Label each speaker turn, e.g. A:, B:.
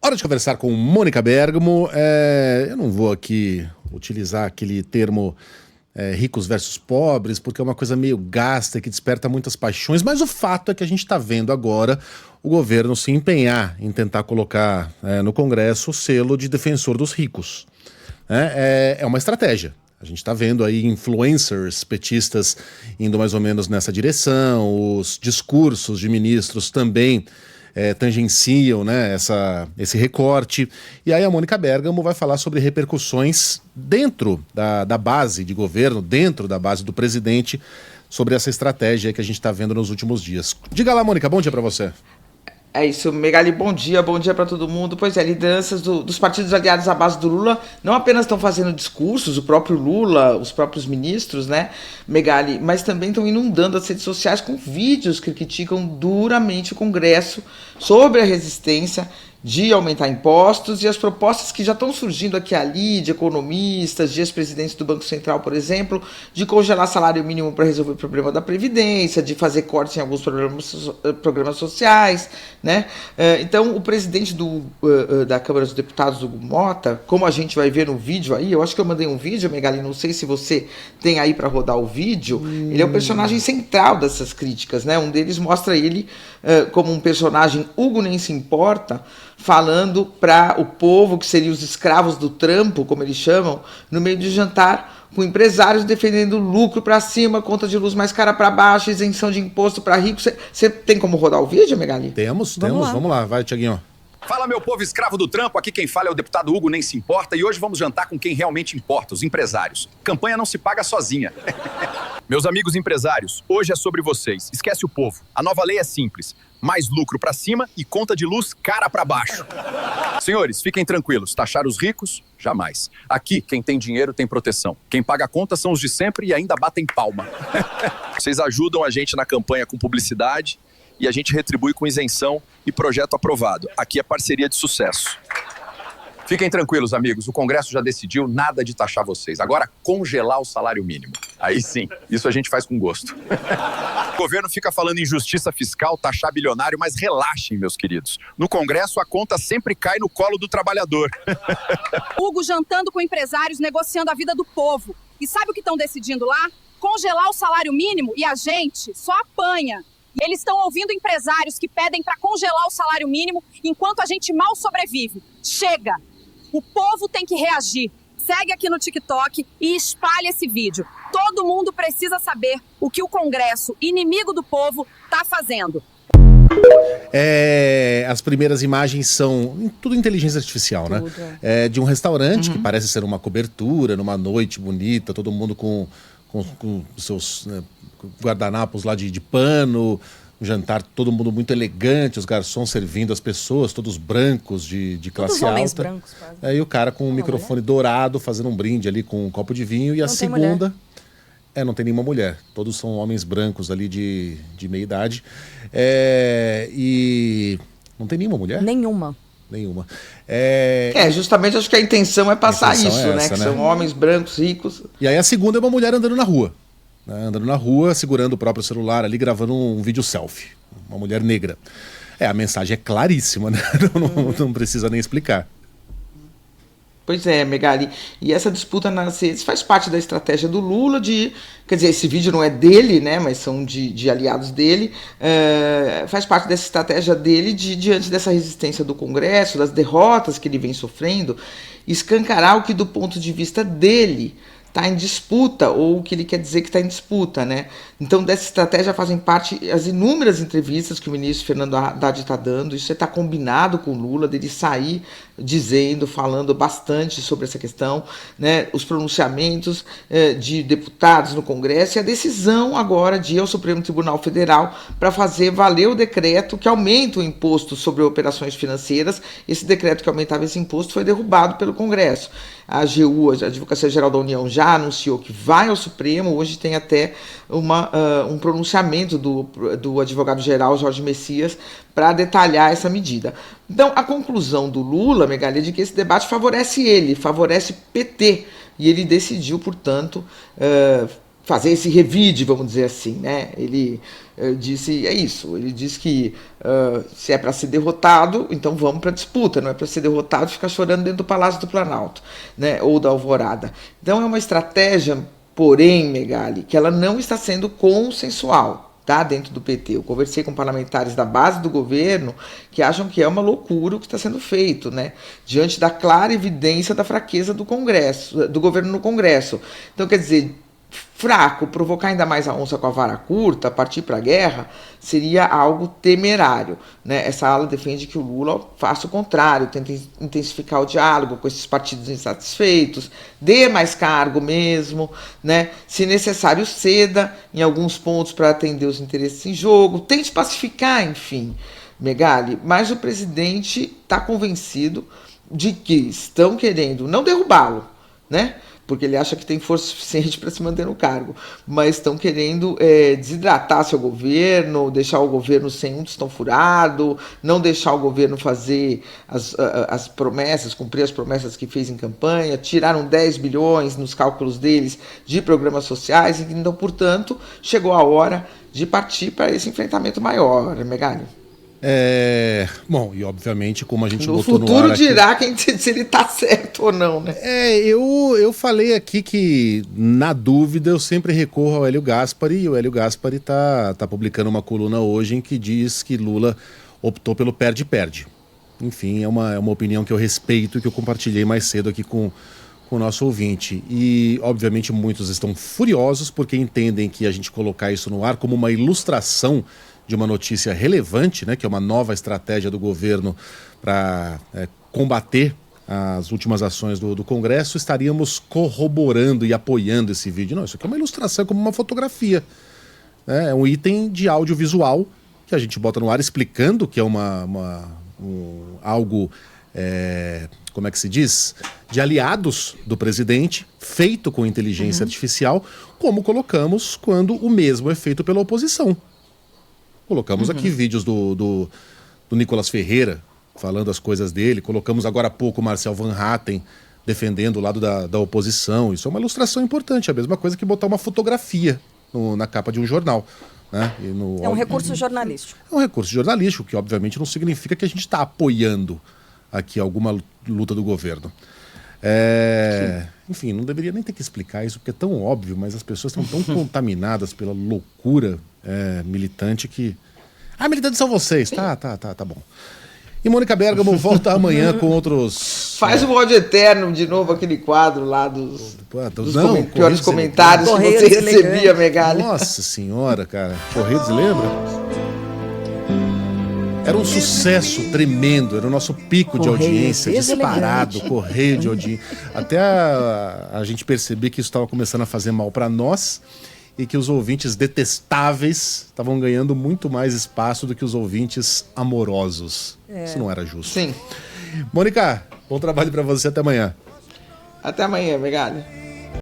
A: Hora de conversar com Mônica Bergamo. Eu não vou aqui utilizar aquele termo ricos versus pobres, porque é uma coisa meio gasta que desperta muitas paixões, mas o fato é que a gente está vendo agora o governo se empenhar em tentar colocar no Congresso o selo de defensor dos ricos. É uma estratégia. A gente está vendo aí influencers petistas indo mais ou menos nessa direção, os discursos de ministros também tangenciam, né, esse recorte. E aí a Mônica Bergamo vai falar sobre repercussões dentro da base de governo, dentro da base do presidente, sobre essa estratégia que a gente está vendo nos últimos dias. Diga lá, Mônica, bom dia para você.
B: É isso, Megali, bom dia para todo mundo. Pois é, lideranças dos partidos aliados à base do Lula não apenas estão fazendo discursos, o próprio Lula, os próprios ministros, né, Megali, mas também estão inundando as redes sociais com vídeos que criticam duramente o Congresso sobre a resistência de aumentar impostos e as propostas que já estão surgindo aqui e ali, de economistas, de ex-presidentes do Banco Central, por exemplo, de congelar salário mínimo para resolver o problema da Previdência, de fazer cortes em alguns programas sociais, né? Então, o presidente da Câmara dos Deputados, Hugo Mota, como a gente vai ver no vídeo aí, eu acho que eu mandei um vídeo, Megali, não sei se você tem aí para rodar o vídeo, ele é o personagem central dessas críticas, né? Um deles mostra ele como um personagem Hugo nem se importa, falando para o povo, que seriam os escravos do trampo, como eles chamam, no meio de jantar, com empresários defendendo lucro para cima, conta de luz mais cara para baixo, isenção de imposto para ricos. Você tem como rodar o vídeo, Megali?
A: Temos, vamos lá, vai, Tiaguinho.
C: Fala, meu povo escravo do trampo, aqui quem fala é o deputado Hugo Nem Se Importa e hoje vamos jantar com quem realmente importa, os empresários. Campanha não se paga sozinha. Meus amigos empresários, hoje é sobre vocês. Esquece o povo. A nova lei é simples. Mais lucro pra cima e conta de luz cara pra baixo. Senhores, fiquem tranquilos. Taxar os ricos? Jamais. Aqui, quem tem dinheiro tem proteção. Quem paga a conta são os de sempre e ainda batem palma. Vocês ajudam a gente na campanha com publicidade e a gente retribui com isenção e projeto aprovado. Aqui é parceria de sucesso. Fiquem tranquilos, amigos. O Congresso já decidiu nada de taxar vocês. Agora, congelar o salário mínimo. Aí sim, isso a gente faz com gosto. O governo fica falando em justiça fiscal, taxar bilionário, mas relaxem, meus queridos. No Congresso, a conta sempre cai no colo do trabalhador.
D: Hugo jantando com empresários, negociando a vida do povo. E sabe o que estão decidindo lá? Congelar o salário mínimo e a gente só apanha. E eles estão ouvindo empresários que pedem para congelar o salário mínimo enquanto a gente mal sobrevive. Chega! O povo tem que reagir. Segue aqui no TikTok e espalhe esse vídeo. Todo mundo precisa saber o que o Congresso, inimigo do povo, está fazendo.
A: As primeiras imagens são tudo inteligência artificial, né? De um restaurante que parece ser uma cobertura, numa noite bonita, todo mundo com seus guardanapos lá de pano, um jantar, todo mundo muito elegante, os garçons servindo as pessoas, todos brancos de classe
E: todos homens
A: alta.
E: Brancos, quase.
A: Aí o cara com um microfone dourado fazendo um brinde ali com um copo de vinho. E a segunda... não tem nenhuma mulher. Todos são homens brancos ali de meia idade. E não tem nenhuma mulher?
E: Nenhuma.
B: Justamente acho que a intenção é passar isso,
A: essa,
B: né? Que são homens brancos, ricos.
A: E aí a segunda é uma mulher andando na rua. Andando na rua, segurando o próprio celular ali, gravando um vídeo selfie. Uma mulher negra. A mensagem é claríssima, né? Não precisa nem explicar.
B: Pois é, Megali. E essa disputa nas redes faz parte da estratégia do Lula quer dizer, esse vídeo não é dele, né? Mas são de aliados dele. Faz parte dessa estratégia dele diante dessa resistência do Congresso, das derrotas que ele vem sofrendo, escancarar o que do ponto de vista dele está em disputa, ou o que ele quer dizer que está em disputa, né? Então, dessa estratégia fazem parte as inúmeras entrevistas que o ministro Fernando Haddad está dando. Isso está combinado com o Lula, dele sair falando bastante sobre essa questão, né? Os pronunciamentos de deputados no Congresso e a decisão agora de ir ao Supremo Tribunal Federal para fazer valer o decreto que aumenta o imposto sobre operações financeiras. Esse decreto que aumentava esse imposto foi derrubado pelo Congresso. A AGU, a Advocacia Geral da União, já anunciou que vai ao Supremo. Hoje tem até um pronunciamento do advogado-geral Jorge Messias para detalhar essa medida. Então, a conclusão do Lula, Megali, é de que esse debate favorece ele, favorece PT, e ele decidiu, portanto, fazer esse revide, vamos dizer assim, né? Ele disse, é isso, ele disse que se é para ser derrotado, então vamos para a disputa, não é para ser derrotado e ficar chorando dentro do Palácio do Planalto, né? Ou da Alvorada. Então é uma estratégia, porém, Megali, que ela não está sendo consensual. Tá, dentro do PT. Eu conversei com parlamentares da base do governo que acham que é uma loucura o que está sendo feito, né? Diante da clara evidência da fraqueza do Congresso, do governo no Congresso. Então, quer dizer, fraco, provocar ainda mais a onça com a vara curta, partir para a guerra, seria algo temerário, né? Essa ala defende que o Lula faça o contrário, tente intensificar o diálogo com esses partidos insatisfeitos, dê mais cargo mesmo, né? Se necessário, ceda em alguns pontos para atender os interesses em jogo, tente pacificar, enfim, Megali, mas o presidente está convencido de que estão querendo não derrubá-lo, né? Porque ele acha que tem força suficiente para se manter no cargo, mas estão querendo desidratar seu governo, deixar o governo sem um tostão furado, não deixar o governo fazer as promessas, cumprir as promessas que fez em campanha, tiraram 10 bilhões nos cálculos deles de programas sociais, então, portanto, chegou a hora de partir para esse enfrentamento maior, Megali.
A: Bom, e obviamente, como a gente
B: no
A: botou no ar
B: futuro
A: aqui,
B: dirá se ele tá certo ou não, né?
A: Eu falei aqui que, na dúvida, eu sempre recorro ao Hélio Gaspari, e o Hélio Gaspari tá publicando uma coluna hoje em que diz que Lula optou pelo perde-perde. Enfim, é uma opinião que eu respeito e que eu compartilhei mais cedo aqui com o nosso ouvinte. E, obviamente, muitos estão furiosos porque entendem que a gente colocar isso no ar como uma ilustração de uma notícia relevante, né, que é uma nova estratégia do governo para combater as últimas ações do Congresso, estaríamos corroborando e apoiando esse vídeo. Não, isso aqui é uma ilustração, como uma fotografia. É um item de audiovisual que a gente bota no ar explicando que é algo, como é que se diz? De aliados do presidente, feito com inteligência artificial, como colocamos quando o mesmo é feito pela oposição. Colocamos aqui vídeos do Nicolas Ferreira falando as coisas dele. Colocamos agora há pouco o Marcel Van Hatten defendendo o lado da oposição. Isso é uma ilustração importante. É a mesma coisa que botar uma fotografia na capa de um jornal. Né?
E: É um recurso jornalístico.
A: É um recurso jornalístico, que obviamente não significa que a gente está apoiando aqui alguma luta do governo. Enfim, não deveria nem ter que explicar isso, porque é tão óbvio, mas as pessoas estão tão contaminadas pela loucura militante que... militantes são vocês. Tá bom. E Mônica Bergamo volta amanhã com outros...
B: Faz o ódio eterno de novo, aquele quadro lá dos piores comentários que você recebia, Megali.
A: Nossa senhora, cara. Correios, lembra? Era um sucesso tremendo, era o nosso pico de audiência, disparado, correio de audiência. Até a gente perceber que isso estava começando a fazer mal para nós e que os ouvintes detestáveis estavam ganhando muito mais espaço do que os ouvintes amorosos. Isso não era justo.
B: Sim.
A: Mônica, bom trabalho para você, até amanhã.
B: Até amanhã, Megali.